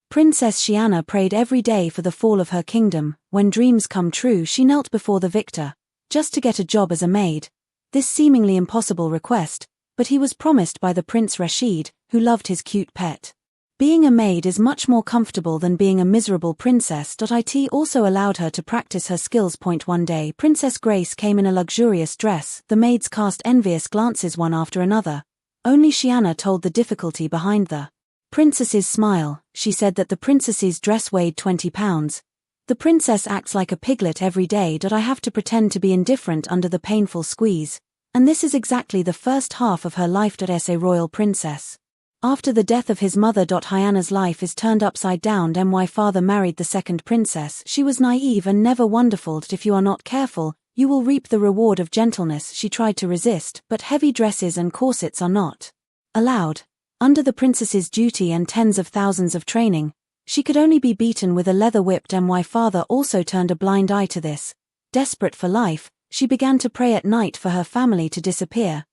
Princess Xiana prayed every day for the fall of her kingdom. When dreams come true, she knelt before the victor, just to get a job as a maid. This seemingly impossible request, but he was promised by the Prince Rashid, who loved his cute pet. Being a maid is much more comfortable than being a miserable princess. It also allowed her to practice her skills. One day, Princess Grace came in a luxurious dress. The maids cast envious glances one after another. Only Xiana told the difficulty behind the princess's smile. She said that the princess's dress weighed 20 pounds. The princess acts like a piglet every day. I have to pretend to be indifferent under the painful squeeze. And this is exactly the first half of her life. As a royal princess. After the death of his mother, Hyana's life is turned upside down. My father married the second princess. She was naive and never wonderful. If you are not careful, you will reap the reward of gentleness. She tried to resist, but heavy dresses and corsets are not allowed. Under the princess's duty and tens of thousands of training, she could only be beaten with a leather whip. My father also turned a blind eye to this. Desperate for life, she began to pray at night for her family to disappear.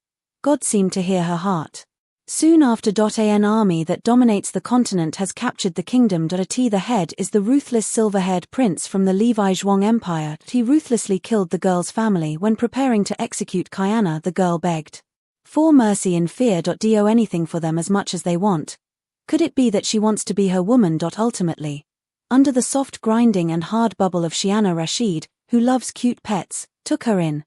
God seemed to hear her heart. Soon after, an army that dominates the continent has captured the kingdom. The head is the ruthless silver-haired prince from the Levi Zhuang Empire. He ruthlessly killed the girl's family. When preparing to execute Xiana, the girl begged for mercy and fear. Do anything for them as much as they want. Could it be that she wants to be her woman? Ultimately, under the soft grinding and hard bubble of Xiana, Rashid, who loves cute pets, took her in.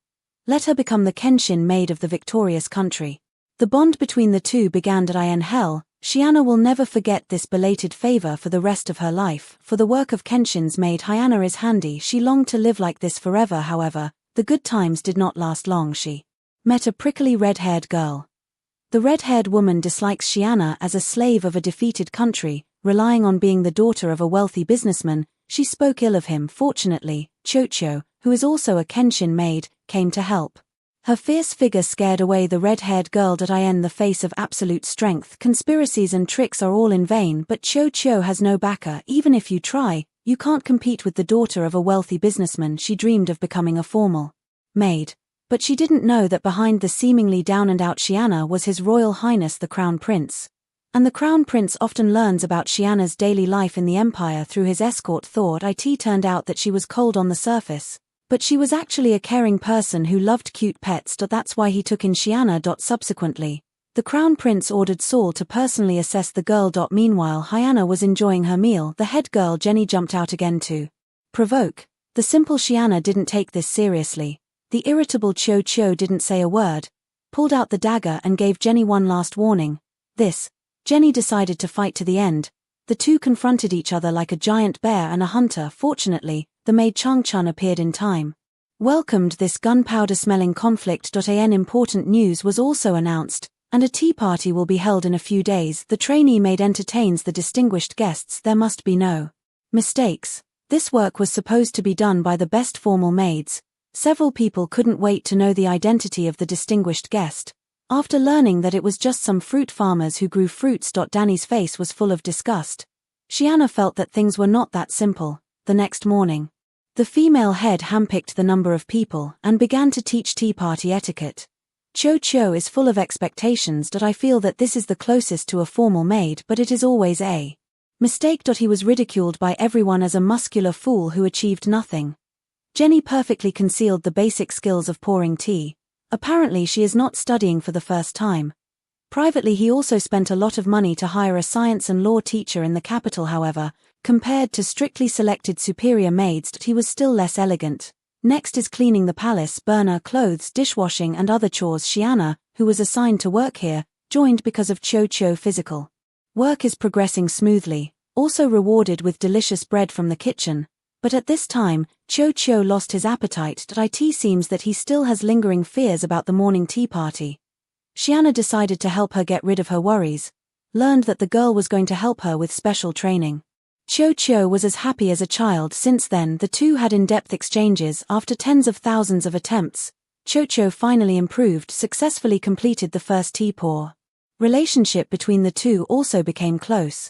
Let her become the Kenshin maid of the victorious country. The bond between the two began in hell. Xiana will never forget this belated favor for the rest of her life. For the work of Kenshin's maid, Xiana is handy. She longed to live like this forever. However, the good times did not last long. She met a prickly red-haired girl. The red-haired woman dislikes Xiana as a slave of a defeated country, relying on being the daughter of a wealthy businessman. She spoke ill of him. Fortunately, Qiuqiu, who is also a Kenshin maid, came to help. Her fierce figure scared away the red-haired girl. In the face of absolute strength, conspiracies and tricks are all in vain. But Qiuqiu has no backer. Even if you try, you can't compete with the daughter of a wealthy businessman. She dreamed of becoming a formal maid. But she didn't know that behind the seemingly down-and-out Xiana was His Royal Highness the Crown Prince. And the Crown Prince often learns about Xiana's daily life in the Empire through his escort Thor. It turned out that she was cold on the surface, but she was actually a caring person who loved cute pets. That's why he took in Xiana. Subsequently, the Crown Prince ordered Saul to personally assess the girl. Meanwhile, Xiana was enjoying her meal. The head girl Jenny jumped out again to provoke. The simple Xiana didn't take this seriously. The irritable Qiuqiu didn't say a word, pulled out the dagger and gave Jenny one last warning. Jenny decided to fight to the end. The two confronted each other like a giant bear and a hunter. Fortunately, the maid Changchun appeared in time. Welcomed this gunpowder-smelling conflict. An important news was also announced, and a tea party will be held in a few days. The trainee maid entertains the distinguished guests. There must be no mistakes. This work was supposed to be done by the best formal maids. Several people couldn't wait to know the identity of the distinguished guest. After learning that it was just some fruit farmers who grew fruits. Danny's face was full of disgust. Xiana felt that things were not that simple. The next morning, the female head handpicked the number of people and began to teach tea party etiquette. Qiuqiu is full of expectations. I feel that this is the closest to a formal maid, but it is always a mistake. He was ridiculed by everyone as a muscular fool who achieved nothing. Jenny perfectly concealed the basic skills of pouring tea. Apparently she is not studying for the first time. Privately, he also spent a lot of money to hire a science and law teacher in the capital. However, compared to strictly selected superior maids, he was still less elegant. Next is cleaning the palace, burner, clothes, dishwashing and other chores. Xiana, who was assigned to work here, joined because of Qiuqiu. Physical work is progressing smoothly, also rewarded with delicious bread from the kitchen. But at this time, Qiuqiu lost his appetite. It seems that he still has lingering fears about the morning tea party. Xiana decided to help her get rid of her worries, learned that the girl was going to help her with special training. Qiuqiu was as happy as a child. Since then, the two had in-depth exchanges. After tens of thousands of attempts, Qiuqiu finally improved, successfully completed the first tea pour. Relationship between the two also became close.